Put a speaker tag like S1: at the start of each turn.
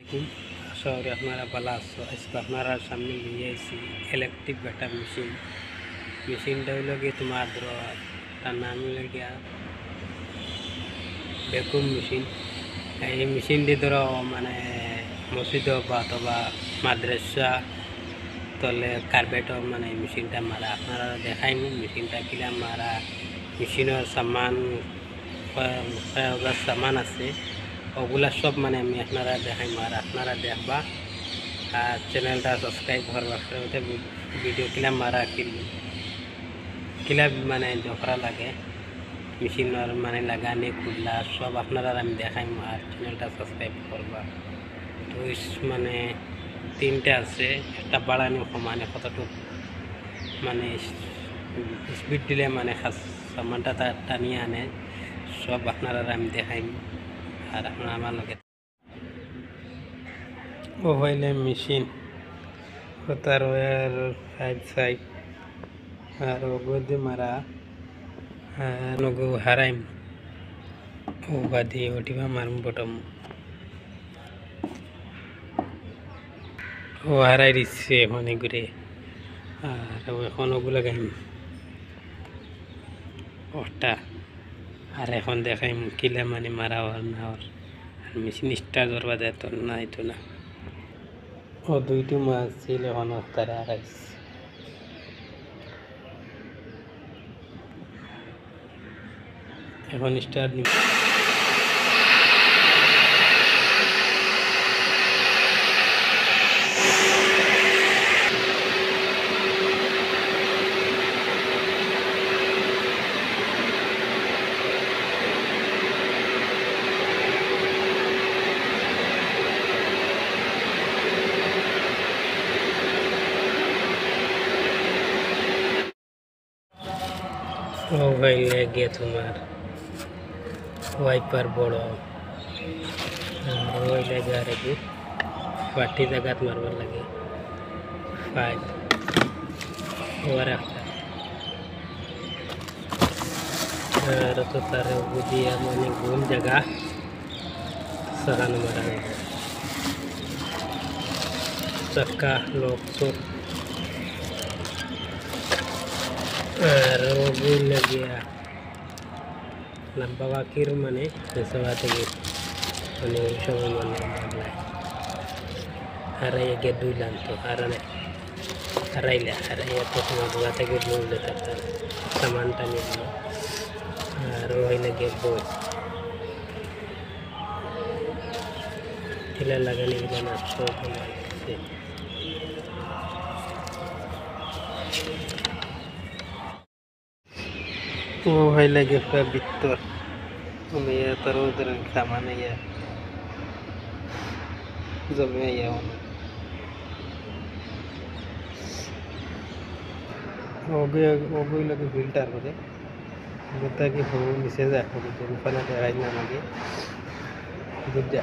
S1: वालेकुम। आशा करी আপনারা ভালো আছো। আজকে আপনারা সামনে নিয়ে এসেছি ইলেকট্রিক ব্যাটার মেশিন। মেশিনটা হলো গিয়ে তোমার ধরো তার নাম হলো গিয়া ভ্যাকুম মেশিন। এই মেশিনটি ধরো মানে মসজিদ বা অথবা মাদ্রাসা তলে কার্পেট মানে মেশিনটা মারা আপনারা দেখাইনি মেশিনটা কিলা মারা মেশিনের সামান সামান আছে ওগুলা সব মানে আমি আপনারা দেখাই আর আপনারা দেখবা আর চ্যানেলটা সাবস্ক্রাইব করবা ভিডিও কিলা মারা কিলা মানে জফরা লাগে মেশিনের মানে লাগানি খুললা সব আপনারা আমি দেখাই আর চ্যানেলটা সাবস্ক্রাইব করবা। তো মানে তিনটা আছে একটা বাড়ানো সমানে কতটুকু মানে স্পিড দিলে মানে সামানটা টানিয়ে আনে সব আপনারা আমি দেখাই আর আপনারা আমার লগে ও হইলে মেশিন তার ওয়ার সাইড আর ওগদি মারা নগো হারাইম ও বাদি ওটিবা মারম বটম ও হারাই দিচ্ছে মানে ঘুরে আর এখন ওগুলো গাইম ওটা আর এখন দেখাইম কিলা মানে মারা হওয়ার না হওয়ার আর মেশিন স্টার ধরবা দেয় তো না তো না ও দুইটি মাছ ছিল এখন তারা হারাইছে এখন স্টার নিব ও হইলে গিয়ে তোমার ওয়াইপার বড় হইলে গিয়ে আর কি বাটি জায়গাত মারবার লাগে ফাইভ ওর একটা আর তো তার বুঝিয়া মানে গোল জায়গা সারানো মারা চক্কা লোক চোখ আর গোল লাগিয়া লম্বা বাকির মানে সবা থেকে মানে সময় মানে বাংলায় হারাইয়া গিয়ে দুইলাম তো হারাইয়া তো সময় গোয়া থেকে বললে তার সামানটা নিয়ে গেল আর হইলে গিয়ে বই ঠেলা লাগানি গেলে না সব লাগছে ও হইলে গিয়ে ভিতর আমি তোর ওদের সামানে জমে ওগুলো লাগে ফিল্টার করে গোটা কি নিচে যায় ফেলে দেখাই না আমাকে বুঝা